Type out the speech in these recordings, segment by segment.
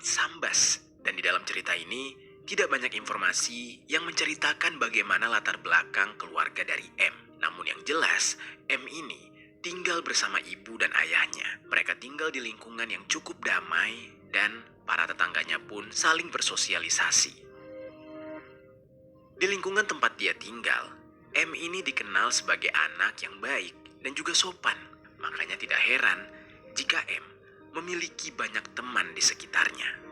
Sambas. Dan di dalam cerita ini, tidak banyak informasi yang menceritakan bagaimana latar belakang keluarga dari M. Namun yang jelas, M ini tinggal bersama ibu dan ayahnya. Mereka tinggal di lingkungan yang cukup damai dan para tetangganya pun saling bersosialisasi. Di lingkungan tempat dia tinggal, M ini dikenal sebagai anak yang baik dan juga sopan. Makanya tidak heran jika M memiliki banyak teman di sekitarnya.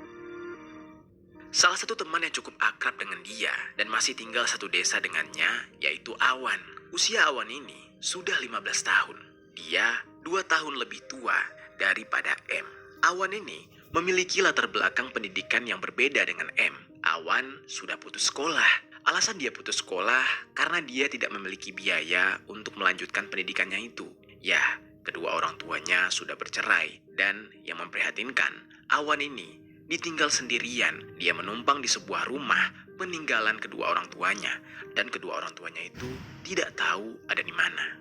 Salah satu teman yang cukup akrab dengan dia dan masih tinggal satu desa dengannya yaitu Awan. Usia Awan ini sudah 15 tahun. Dia 2 tahun lebih tua daripada M. Awan ini memiliki latar belakang pendidikan yang berbeda dengan M. Awan sudah putus sekolah. Alasan dia putus sekolah karena dia tidak memiliki biaya untuk melanjutkan pendidikannya itu. Ya, kedua orang tuanya sudah bercerai dan yang memprihatinkan, Awan ini ditinggal sendirian. Dia menumpang di sebuah rumah peninggalan kedua orang tuanya dan kedua orang tuanya itu tidak tahu ada di mana.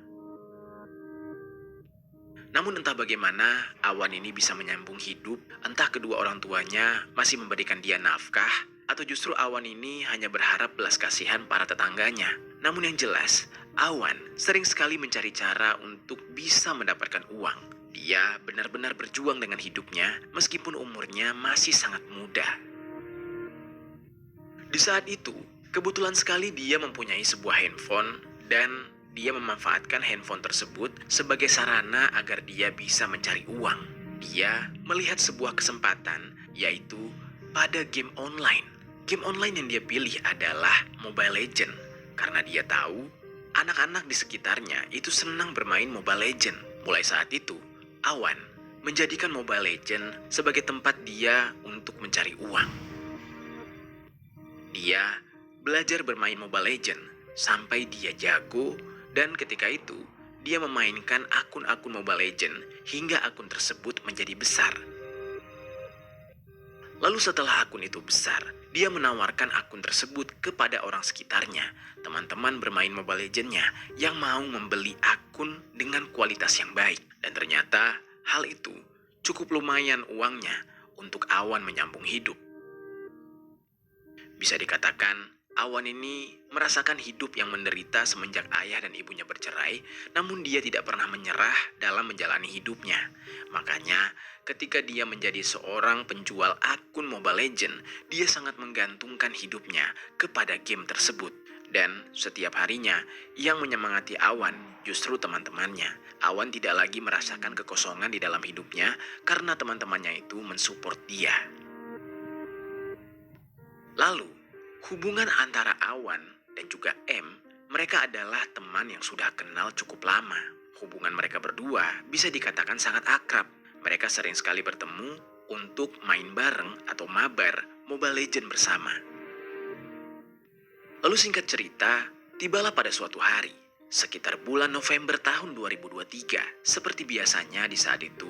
Namun entah bagaimana Awan ini bisa menyambung hidup, entah kedua orang tuanya masih memberikan dia nafkah atau justru Awan ini hanya berharap belas kasihan para tetangganya. Namun yang jelas, Awan sering sekali mencari cara untuk bisa mendapatkan uang. Dia benar-benar berjuang dengan hidupnya meskipun umurnya masih sangat muda. Di saat itu, kebetulan sekali dia mempunyai sebuah handphone dan dia memanfaatkan handphone tersebut sebagai sarana agar dia bisa mencari uang. Dia melihat sebuah kesempatan, yaitu pada game online. Game online yang dia pilih adalah Mobile Legends, karena dia tahu anak-anak di sekitarnya itu senang bermain Mobile Legends. Mulai saat itu, Awan menjadikan Mobile Legends sebagai tempat dia untuk mencari uang. Dia belajar bermain Mobile Legends sampai dia jago dan ketika itu dia memainkan akun-akun Mobile Legends hingga akun tersebut menjadi besar. Lalu setelah akun itu besar, dia menawarkan akun tersebut kepada orang sekitarnya, teman-teman bermain Mobile Legends-nya yang mau membeli akun dengan kualitas yang baik. Dan ternyata hal itu cukup lumayan uangnya untuk Awan menyambung hidup. Bisa dikatakan, Awan ini merasakan hidup yang menderita semenjak ayah dan ibunya bercerai, namun dia tidak pernah menyerah dalam menjalani hidupnya. Makanya, ketika dia menjadi seorang penjual akun Mobile Legends, dia sangat menggantungkan hidupnya kepada game tersebut. Dan setiap harinya, yang menyemangati Awan justru teman-temannya. Awan tidak lagi merasakan kekosongan di dalam hidupnya karena teman-temannya itu mensupport dia. Lalu, hubungan antara Awan dan juga M, mereka adalah teman yang sudah kenal cukup lama. Hubungan mereka berdua bisa dikatakan sangat akrab. Mereka sering sekali bertemu untuk main bareng atau mabar Mobile Legends bersama. Lalu singkat cerita, tibalah pada suatu hari, sekitar bulan November tahun 2023. Seperti biasanya di saat itu,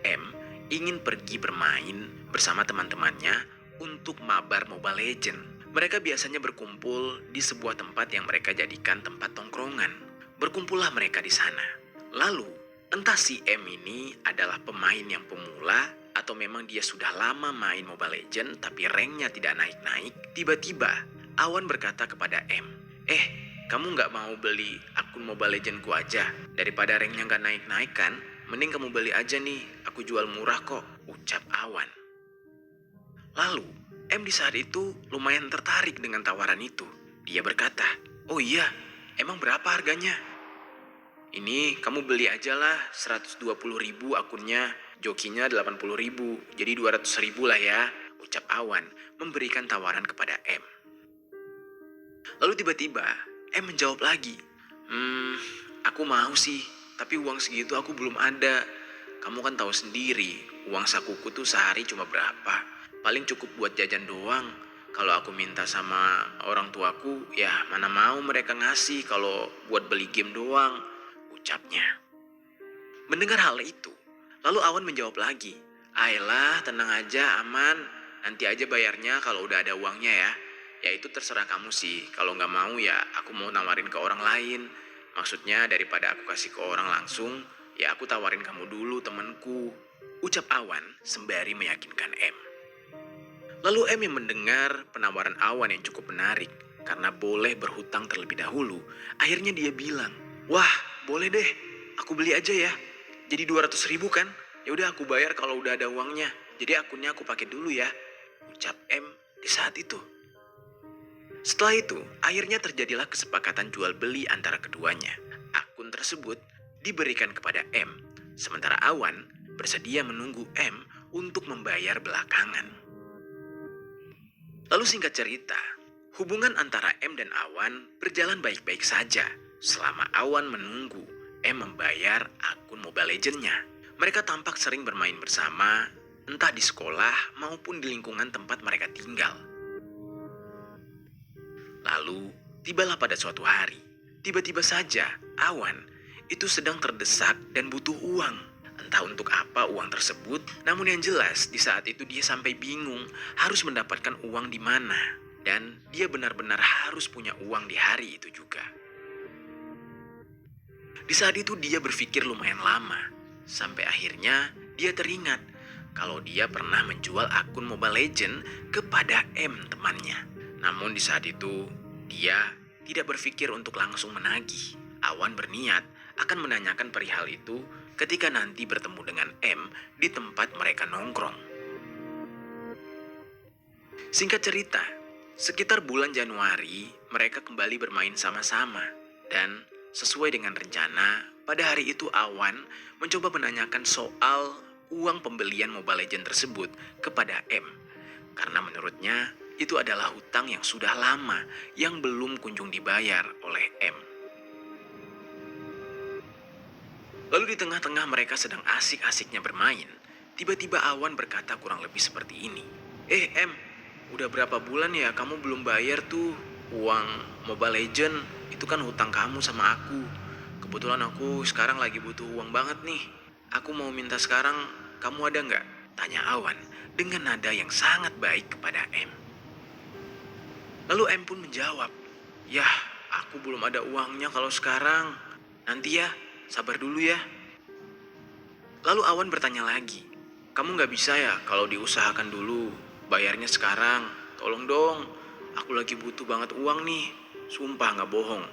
M ingin pergi bermain bersama teman-temannya untuk mabar Mobile Legends. Mereka biasanya berkumpul di sebuah tempat yang mereka jadikan tempat tongkrongan. Berkumpullah mereka di sana. Lalu, entah si M ini adalah pemain yang pemula atau memang dia sudah lama main Mobile Legends tapi ranknya tidak naik-naik. Tiba-tiba, Awan berkata kepada M, kamu nggak mau beli akun Mobile Legends ku aja? Daripada ranknya nggak naik-naik kan, mending kamu beli aja nih, aku jual murah kok, ucap Awan. Lalu, M di saat itu lumayan tertarik dengan tawaran itu. Dia berkata, oh iya, emang berapa harganya? Ini kamu beli aja lah 120.000 akunnya, jokinya 80.000, jadi 200.000 lah ya, ucap Awan memberikan tawaran kepada M. Lalu tiba-tiba M menjawab lagi, aku mau sih, tapi uang segitu aku belum ada. Kamu kan tahu sendiri, uang sakuku tuh sehari cuma berapa? Paling cukup buat jajan doang. Kalau aku minta sama orang tuaku, ya mana mau mereka ngasih kalau buat beli game doang, ucapnya. Mendengar hal itu, lalu Awan menjawab lagi, ayolah tenang aja, aman, nanti aja bayarnya kalau udah ada uangnya ya. Ya itu terserah kamu sih, kalau nggak mau ya aku mau nawarin ke orang lain. Maksudnya daripada aku kasih ke orang langsung, ya aku tawarin kamu dulu temanku, ucap Awan sembari meyakinkan M. Lalu M yang mendengar penawaran Awan yang cukup menarik karena boleh berhutang terlebih dahulu, akhirnya dia bilang, "Wah, boleh deh, aku beli aja ya. Jadi 200.000 kan? Ya udah aku bayar kalau udah ada uangnya. Jadi akunnya aku pakai dulu ya," ucap M di saat itu. Setelah itu, akhirnya terjadilah kesepakatan jual beli antara keduanya. Akun tersebut diberikan kepada M, sementara Awan bersedia menunggu M untuk membayar belakangan. Lalu singkat cerita, hubungan antara M dan Awan berjalan baik-baik saja selama Awan menunggu M membayar akun Mobile Legends-nya. Mereka tampak sering bermain bersama, entah di sekolah maupun di lingkungan tempat mereka tinggal. Lalu, tibalah pada suatu hari, tiba-tiba saja Awan itu sedang terdesak dan butuh uang. Entah untuk apa uang tersebut, namun yang jelas di saat itu dia sampai bingung harus mendapatkan uang di mana. Dan dia benar-benar harus punya uang di hari itu juga. Di saat itu dia berpikir lumayan lama, sampai akhirnya dia teringat kalau dia pernah menjual akun Mobile Legends kepada M temannya. Namun di saat itu, dia tidak berpikir untuk langsung menagih. Awan berniat akan menanyakan perihal itu ketika nanti bertemu dengan M di tempat mereka nongkrong. Singkat cerita, sekitar bulan Januari mereka kembali bermain sama-sama. Dan sesuai dengan rencana, pada hari itu Awan mencoba menanyakan soal uang pembelian Mobile Legends tersebut kepada M. Karena menurutnya, itu adalah hutang yang sudah lama yang belum kunjung dibayar oleh M. Lalu di tengah-tengah mereka sedang asik-asiknya bermain, tiba-tiba Awan berkata kurang lebih seperti ini. M, udah berapa bulan ya kamu belum bayar tuh uang Mobile Legends? Itu kan hutang kamu sama aku. Kebetulan aku sekarang lagi butuh uang banget nih. Aku mau minta sekarang, kamu ada nggak? Tanya Awan dengan nada yang sangat baik kepada M. Lalu M pun menjawab, "Yah, aku belum ada uangnya kalau sekarang. Nanti ya, sabar dulu ya." Lalu Awan bertanya lagi, "Kamu nggak bisa ya kalau diusahakan dulu, bayarnya sekarang? Tolong dong, aku lagi butuh banget uang nih. Sumpah nggak bohong,"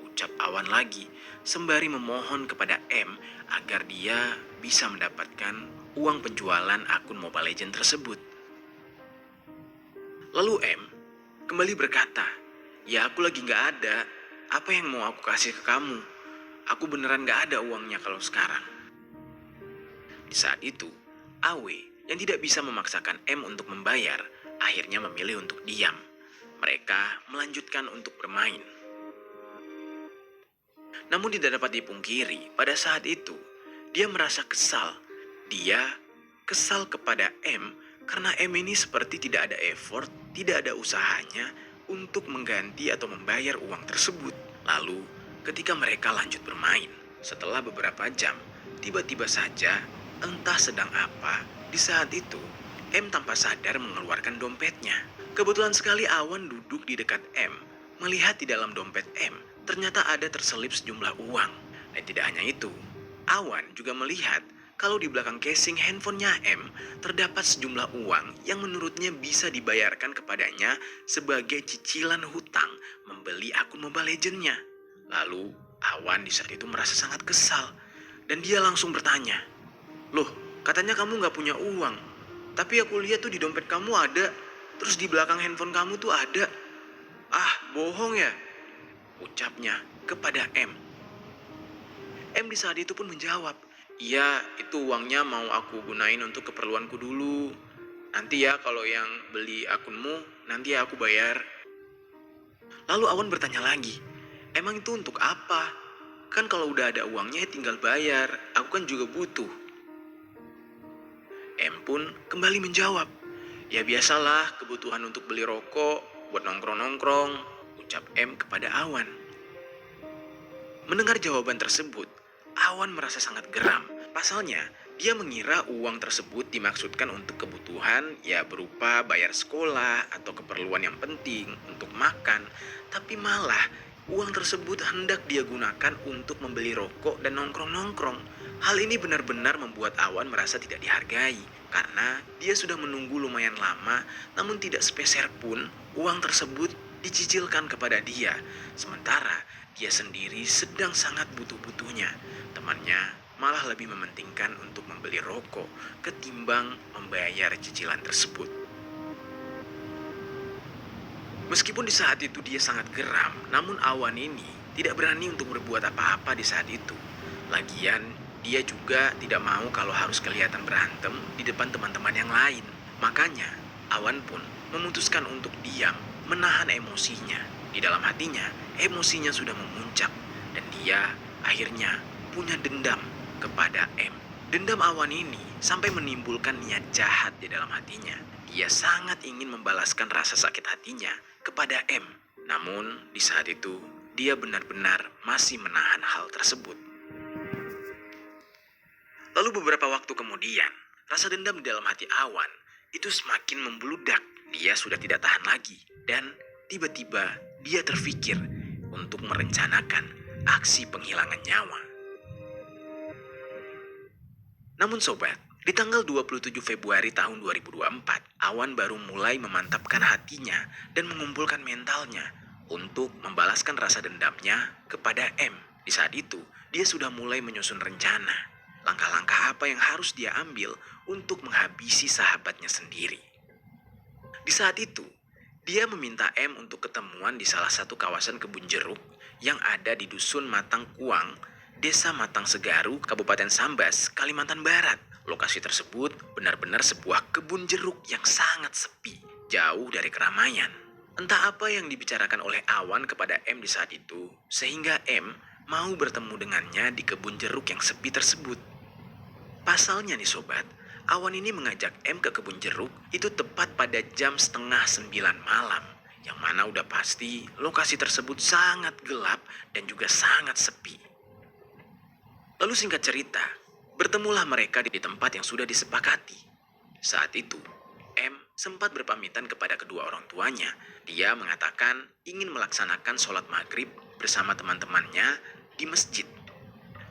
ucap Awan lagi, sembari memohon kepada M agar dia bisa mendapatkan uang penjualan akun Mobile Legends tersebut. Lalu M kembali berkata, "Ya aku lagi nggak ada. Apa yang mau aku kasih ke kamu? Aku beneran nggak ada uangnya kalau sekarang." Di saat itu, Aw yang tidak bisa memaksakan M untuk membayar, akhirnya memilih untuk diam. Mereka melanjutkan untuk bermain. Namun tidak dapat dipungkiri, pada saat itu, dia merasa kesal. Dia kesal kepada M karena M ini seperti tidak ada effort, tidak ada usahanya untuk mengganti atau membayar uang tersebut. Lalu, ketika mereka lanjut bermain, setelah beberapa jam, tiba-tiba saja, entah sedang apa, di saat itu, M tanpa sadar mengeluarkan dompetnya. Kebetulan sekali Awan duduk di dekat M, melihat di dalam dompet M, ternyata ada terselip sejumlah uang. Dan tidak hanya itu, Awan juga melihat kalau di belakang casing handphonenya M terdapat sejumlah uang yang menurutnya bisa dibayarkan kepadanya sebagai cicilan hutang membeli akun Mobile Legends-nya. Lalu Awan di saat itu merasa sangat kesal dan dia langsung bertanya, "Loh, katanya kamu gak punya uang, tapi aku lihat tuh di dompet kamu ada, terus di belakang handphone kamu tuh ada." "Ah, bohong ya?" ucapnya kepada M. M di saat itu pun menjawab, "Iya, itu uangnya mau aku gunain untuk keperluanku dulu. Nanti ya kalau yang beli akunmu, nanti ya aku bayar." Lalu Awan bertanya lagi, "Emang itu untuk apa? Kan kalau udah ada uangnya tinggal bayar, aku kan juga butuh." M pun kembali menjawab, "Ya biasalah kebutuhan untuk beli rokok, buat nongkrong-nongkrong," ucap M kepada Awan. Mendengar jawaban tersebut, Awan merasa sangat geram. Pasalnya, dia mengira uang tersebut dimaksudkan untuk kebutuhan ya berupa bayar sekolah atau keperluan yang penting untuk makan. Tapi malah uang tersebut hendak dia gunakan untuk membeli rokok dan nongkrong-nongkrong. Hal ini benar-benar membuat Awan merasa tidak dihargai karena dia sudah menunggu lumayan lama namun tidak sepeser pun uang tersebut dicicilkan kepada dia. Sementara dia sendiri sedang sangat butuh-butuhnya. Temannya malah lebih mementingkan untuk membeli rokok ketimbang membayar cicilan tersebut. Meskipun di saat itu dia sangat geram, namun Awan ini tidak berani untuk berbuat apa-apa di saat itu. Lagian, dia juga tidak mau kalau harus kelihatan berantem di depan teman-teman yang lain. Makanya, Awan pun memutuskan untuk diam, menahan emosinya. Di dalam hatinya, emosinya sudah memuncak dan dia akhirnya punya dendam kepada M. Dendam Awan ini sampai menimbulkan niat jahat di dalam hatinya. Dia sangat ingin membalaskan rasa sakit hatinya kepada M. Namun, di saat itu, dia benar-benar masih menahan hal tersebut. Lalu beberapa waktu kemudian, rasa dendam di dalam hati Awan itu semakin membludak. Dia sudah tidak tahan lagi dan tiba-tiba dia terfikir untuk merencanakan aksi penghilangan nyawa. Namun sobat, di tanggal 27 Februari tahun 2024, Awan baru mulai memantapkan hatinya dan mengumpulkan mentalnya untuk membalaskan rasa dendamnya kepada M. Di saat itu, dia sudah mulai menyusun rencana. Langkah-langkah apa yang harus dia ambil untuk menghabisi sahabatnya sendiri. Di saat itu, dia meminta M untuk ketemuan di salah satu kawasan kebun jeruk yang ada di Dusun Matang Kuang, Desa Matang Segaru, Kabupaten Sambas, Kalimantan Barat. Lokasi tersebut benar-benar sebuah kebun jeruk yang sangat sepi, jauh dari keramaian. Entah apa yang dibicarakan oleh Awan kepada M di saat itu, sehingga M mau bertemu dengannya di kebun jeruk yang sepi tersebut. Pasalnya nih sobat, Awan ini mengajak M ke kebun jeruk itu tepat pada jam 8:30 malam. Yang mana udah pasti lokasi tersebut sangat gelap dan juga sangat sepi. Lalu singkat cerita, bertemulah mereka di tempat yang sudah disepakati. Saat itu, M sempat berpamitan kepada kedua orang tuanya. Dia mengatakan ingin melaksanakan sholat maghrib bersama teman-temannya di masjid.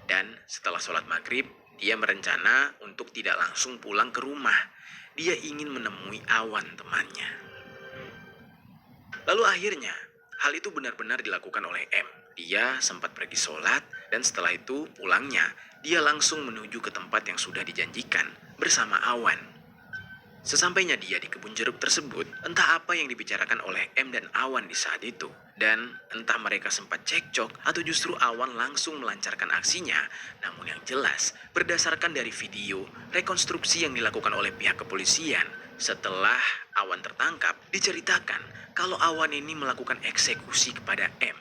Dan setelah sholat maghrib, dia merencana untuk tidak langsung pulang ke rumah. Dia ingin menemui Awan temannya. Lalu akhirnya, hal itu benar-benar dilakukan oleh M. Dia sempat pergi sholat dan setelah itu pulangnya, dia langsung menuju ke tempat yang sudah dijanjikan bersama Awan. Sesampainya dia di kebun jeruk tersebut, entah apa yang dibicarakan oleh M dan Awan di saat itu. Dan entah mereka sempat cekcok atau justru Awan langsung melancarkan aksinya. Namun yang jelas, berdasarkan dari video rekonstruksi yang dilakukan oleh pihak kepolisian, setelah Awan tertangkap, diceritakan kalau Awan ini melakukan eksekusi kepada M.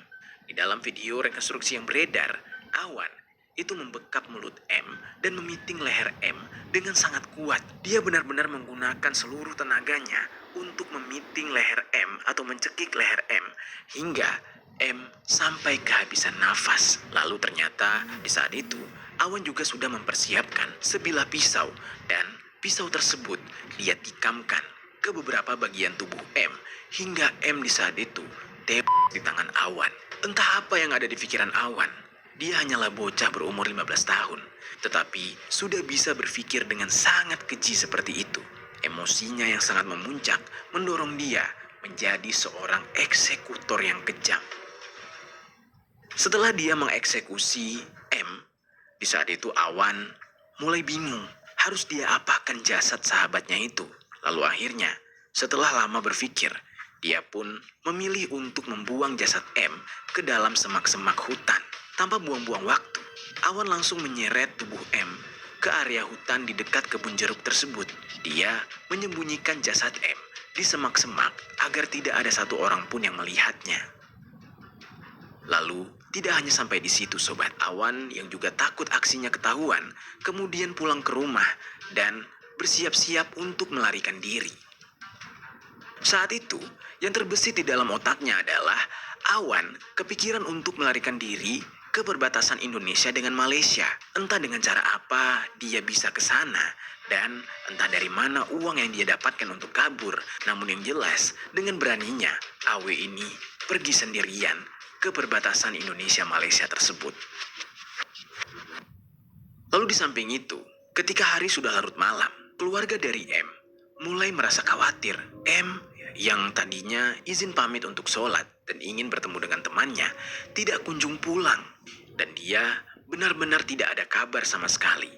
Di dalam video rekonstruksi yang beredar, Awan itu membekap mulut M dan memiting leher M dengan sangat kuat. Dia benar-benar menggunakan seluruh tenaganya untuk memiting leher M atau mencekik leher M hingga M sampai kehabisan nafas. Lalu ternyata di saat itu Awan juga sudah mempersiapkan sebilah pisau dan pisau tersebut dia tikamkan ke beberapa bagian tubuh M hingga M di saat itu tewas di tangan Awan. Entah apa yang ada di pikiran Awan. Dia hanyalah bocah berumur 15 tahun, tetapi sudah bisa berpikir dengan sangat keji seperti itu. Emosinya yang sangat memuncak mendorong dia menjadi seorang eksekutor yang kejam. Setelah dia mengeksekusi M, di saat itu Awan mulai bingung harus dia apakan jasad sahabatnya itu. Lalu akhirnya, setelah lama berpikir, dia pun memilih untuk membuang jasad M ke dalam semak-semak hutan. Tanpa buang-buang waktu, Awan langsung menyeret tubuh M ke area hutan di dekat kebun jeruk tersebut. Dia menyembunyikan jasad M di semak-semak agar tidak ada satu orang pun yang melihatnya. Lalu, tidak hanya sampai di situ sobat, Awan yang juga takut aksinya ketahuan, kemudian pulang ke rumah dan bersiap-siap untuk melarikan diri. Saat itu, yang terbesit di dalam otaknya adalah Awan kepikiran untuk melarikan diri ke perbatasan Indonesia dengan Malaysia. Entah dengan cara apa dia bisa ke sana dan entah dari mana uang yang dia dapatkan untuk kabur. Namun yang jelas, dengan beraninya AW ini pergi sendirian ke perbatasan Indonesia Malaysia tersebut. Lalu di samping itu, ketika hari sudah larut malam, keluarga dari M mulai merasa khawatir. M yang tadinya izin pamit untuk sholat dan ingin bertemu dengan temannya tidak kunjung pulang. Dan dia benar-benar tidak ada kabar sama sekali.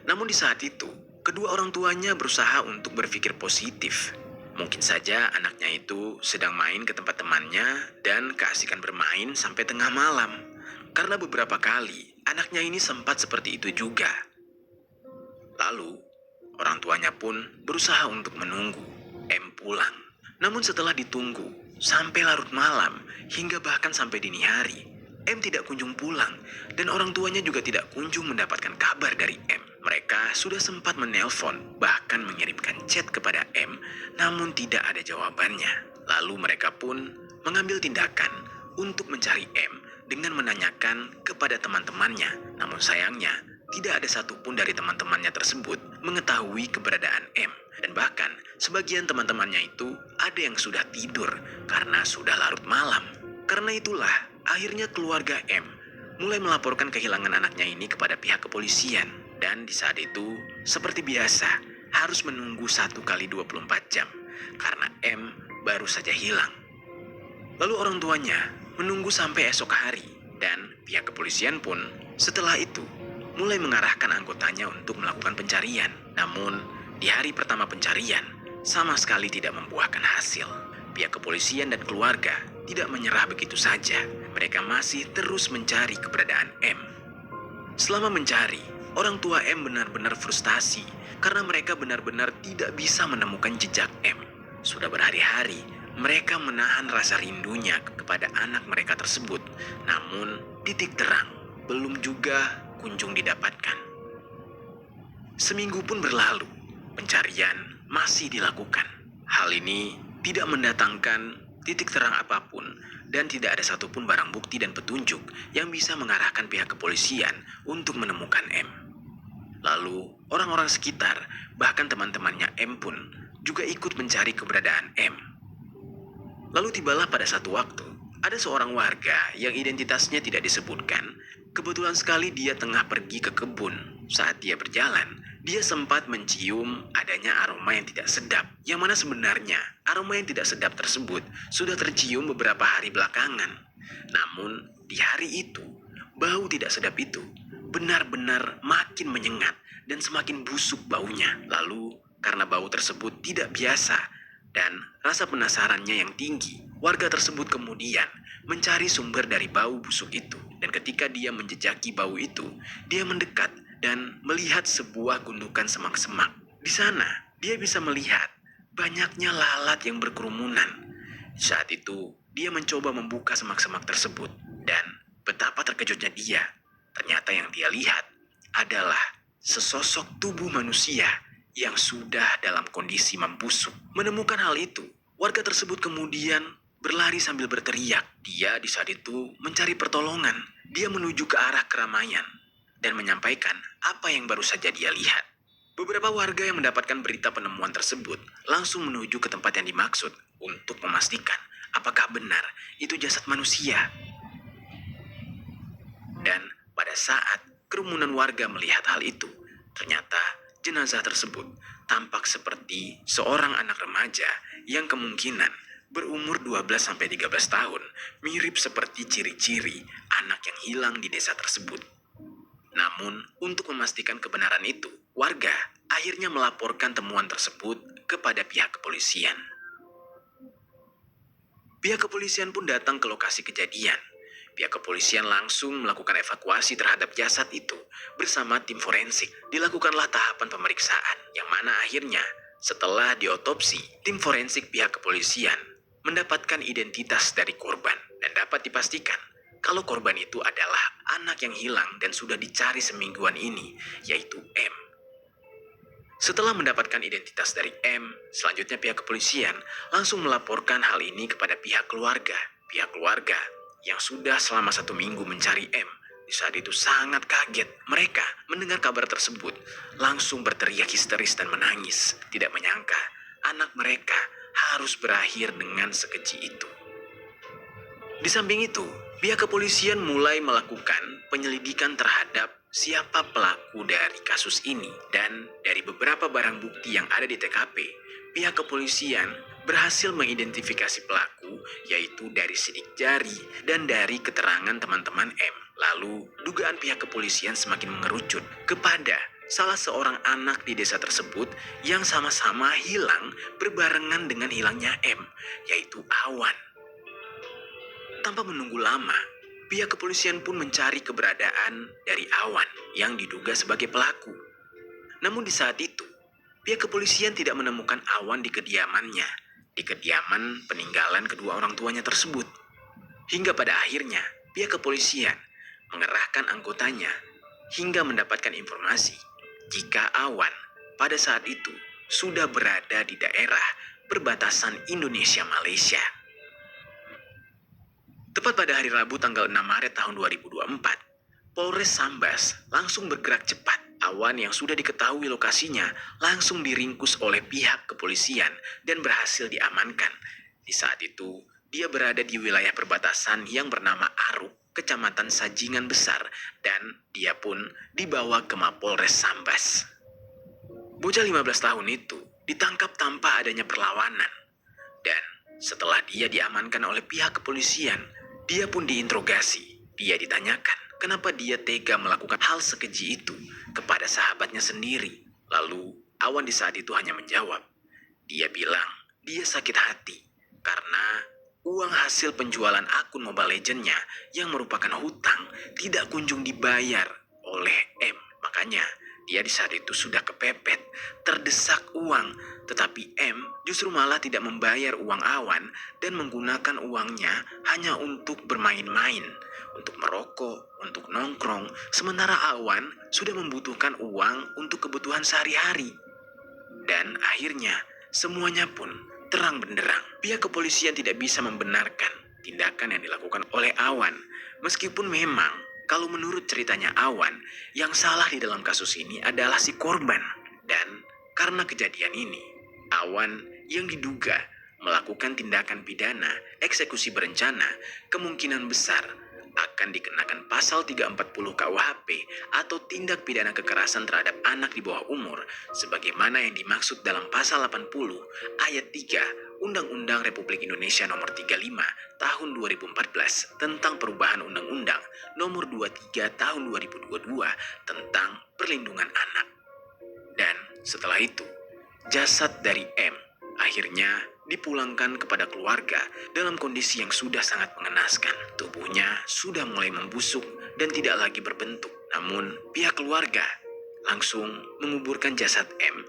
Namun di saat itu, kedua orang tuanya berusaha untuk berpikir positif. Mungkin saja anaknya itu sedang main ke tempat temannya dan keasikan bermain sampai tengah malam. Karena beberapa kali anaknya ini sempat seperti itu juga. Lalu, orang tuanya pun berusaha untuk menunggu M pulang. Namun setelah ditunggu sampai larut malam hingga bahkan sampai dini hari, M tidak kunjung pulang dan orang tuanya juga tidak kunjung mendapatkan kabar dari M. Mereka sudah sempat menelpon, bahkan mengirimkan chat kepada M, namun tidak ada jawabannya. Lalu mereka pun mengambil tindakan untuk mencari M dengan menanyakan kepada teman-temannya. Namun sayangnya, tidak ada satupun dari teman-temannya tersebut mengetahui keberadaan M. Dan bahkan, sebagian teman-temannya itu ada yang sudah tidur karena sudah larut malam. Karena itulah, akhirnya keluarga M mulai melaporkan kehilangan anaknya ini kepada pihak kepolisian. Dan di saat itu, seperti biasa, harus menunggu 1 kali 24 jam karena M baru saja hilang. Lalu orang tuanya menunggu sampai esok hari dan pihak kepolisian pun setelah itu mulai mengarahkan anggotanya untuk melakukan pencarian. Namun, di hari pertama pencarian, sama sekali tidak membuahkan hasil. Pihak kepolisian dan keluarga tidak menyerah begitu saja. Mereka masih terus mencari keberadaan M. Selama mencari, orang tua M benar-benar frustasi karena mereka benar-benar tidak bisa menemukan jejak M. Sudah berhari-hari, mereka menahan rasa rindunya kepada anak mereka tersebut. Namun, titik terang belum juga kunjung didapatkan. Seminggu pun berlalu, pencarian masih dilakukan. Hal ini tidak mendatangkan titik terang apapun dan tidak ada satupun barang bukti dan petunjuk yang bisa mengarahkan pihak kepolisian untuk menemukan M. Lalu, orang-orang sekitar, bahkan teman-temannya M pun juga ikut mencari keberadaan M. Lalu tibalah pada satu waktu, ada seorang warga yang identitasnya tidak disebutkan. Kebetulan sekali dia tengah pergi ke kebun. Saat dia berjalan, dia sempat mencium adanya aroma yang tidak sedap. Yang mana sebenarnya aroma yang tidak sedap tersebut sudah tercium beberapa hari belakangan. Namun di hari itu, bau tidak sedap itu benar-benar makin menyengat dan semakin busuk baunya. Lalu karena bau tersebut tidak biasa dan rasa penasarannya yang tinggi, warga tersebut kemudian mencari sumber dari bau busuk itu. Dan ketika dia menjejaki bau itu, dia mendekat dan melihat sebuah gundukan semak-semak. Di sana, dia bisa melihat banyaknya lalat yang berkerumunan. Saat itu, dia mencoba membuka semak-semak tersebut. Dan betapa terkejutnya dia. Ternyata yang dia lihat adalah sesosok tubuh manusia yang sudah dalam kondisi membusuk. Menemukan hal itu, warga tersebut kemudian berlari sambil berteriak. Dia di saat itu mencari pertolongan. Dia menuju ke arah keramaian dan menyampaikan apa yang baru saja dia lihat. Beberapa warga yang mendapatkan berita penemuan tersebut langsung menuju ke tempat yang dimaksud untuk memastikan apakah benar itu jasad manusia. Dan pada saat kerumunan warga melihat hal itu, ternyata jenazah tersebut tampak seperti seorang anak remaja yang kemungkinan berumur 12-13 tahun, mirip seperti ciri-ciri anak yang hilang di desa tersebut. Namun, untuk memastikan kebenaran itu, warga akhirnya melaporkan temuan tersebut kepada pihak kepolisian. Pihak kepolisian pun datang ke lokasi kejadian. Pihak kepolisian langsung melakukan evakuasi terhadap jasad itu bersama tim forensik. Dilakukanlah tahapan pemeriksaan, yang mana akhirnya setelah diotopsi, tim forensik pihak kepolisian mendapatkan identitas dari korban dan dapat dipastikan kalau korban itu adalah anak yang hilang dan sudah dicari semingguan ini, yaitu M. Setelah mendapatkan identitas dari M, selanjutnya pihak kepolisian langsung melaporkan hal ini kepada pihak keluarga. Pihak keluarga yang sudah selama 1 minggu mencari M, di saat itu sangat kaget. Mereka mendengar kabar tersebut, langsung berteriak histeris dan menangis. Tidak menyangka anak mereka harus berakhir dengan sekeji itu. Di samping itu, pihak kepolisian mulai melakukan penyelidikan terhadap siapa pelaku dari kasus ini. Dan dari beberapa barang bukti yang ada di TKP, pihak kepolisian berhasil mengidentifikasi pelaku, yaitu dari sidik jari dan dari keterangan teman-teman M. Lalu, dugaan pihak kepolisian semakin mengerucut kepada salah seorang anak di desa tersebut yang sama-sama hilang berbarengan dengan hilangnya M, yaitu Awan. Tanpa menunggu lama, pihak kepolisian pun mencari keberadaan dari Awan yang diduga sebagai pelaku. Namun di saat itu, pihak kepolisian tidak menemukan Awan di kediamannya, di kediaman peninggalan kedua orang tuanya tersebut. Hingga pada akhirnya, pihak kepolisian mengerahkan anggotanya hingga mendapatkan informasi jika Awan pada saat itu sudah berada di daerah perbatasan Indonesia-Malaysia. Tepat pada hari Rabu tanggal 6 Maret tahun 2024, Polres Sambas langsung bergerak cepat. Awan yang sudah diketahui lokasinya langsung diringkus oleh pihak kepolisian dan berhasil diamankan. Di saat itu, dia berada di wilayah perbatasan yang bernama Aruk, Kecamatan Sajingan Besar, dan dia pun dibawa ke Mapolres Sambas. Bocah 15 tahun itu ditangkap tanpa adanya perlawanan. Dan setelah dia diamankan oleh pihak kepolisian, dia pun diinterogasi. Dia ditanyakan kenapa dia tega melakukan hal sekeji itu kepada sahabatnya sendiri. Lalu Awan di saat itu hanya menjawab. Dia bilang dia sakit hati karena uang hasil penjualan akun Mobile Legends-nya yang merupakan hutang tidak kunjung dibayar oleh M. Makanya dia di saat itu sudah kepepet, terdesak uang. Tetapi M justru malah tidak membayar uang Awan dan menggunakan uangnya hanya untuk bermain-main, untuk merokok, untuk nongkrong. Sementara Awan sudah membutuhkan uang untuk kebutuhan sehari-hari. Dan akhirnya semuanya pun terang benderang. Pihak kepolisian tidak bisa membenarkan tindakan yang dilakukan oleh Awan. Meskipun memang kalau menurut ceritanya Awan, yang salah di dalam kasus ini adalah si korban. Dan karena kejadian ini, Awan yang diduga melakukan tindakan pidana eksekusi berencana kemungkinan besar akan dikenakan pasal 340 KUHP atau tindak pidana kekerasan terhadap anak di bawah umur sebagaimana yang dimaksud dalam pasal 80 ayat 3 Undang-Undang Republik Indonesia Nomor 35 Tahun 2014 tentang perubahan Undang-Undang Nomor 23 Tahun 2022 tentang perlindungan anak. Dan setelah itu, jasad dari M akhirnya dipulangkan kepada keluarga dalam kondisi yang sudah sangat mengenaskan. Tubuhnya sudah mulai membusuk dan tidak lagi berbentuk. Namun pihak keluarga langsung menguburkan jasad M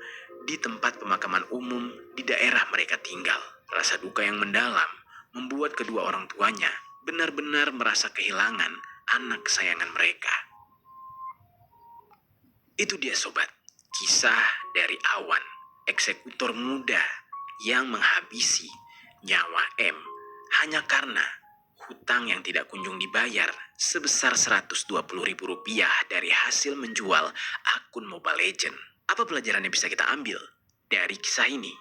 di tempat pemakaman umum di daerah mereka tinggal. Rasa duka yang mendalam membuat kedua orang tuanya benar-benar merasa kehilangan anak kesayangan mereka. Itu dia sobat, kisah dari Awan, eksekutor muda yang menghabisi nyawa M hanya karena hutang yang tidak kunjung dibayar sebesar Rp120.000 dari hasil menjual akun Mobile Legends. Apa pelajaran yang bisa kita ambil dari kisah ini?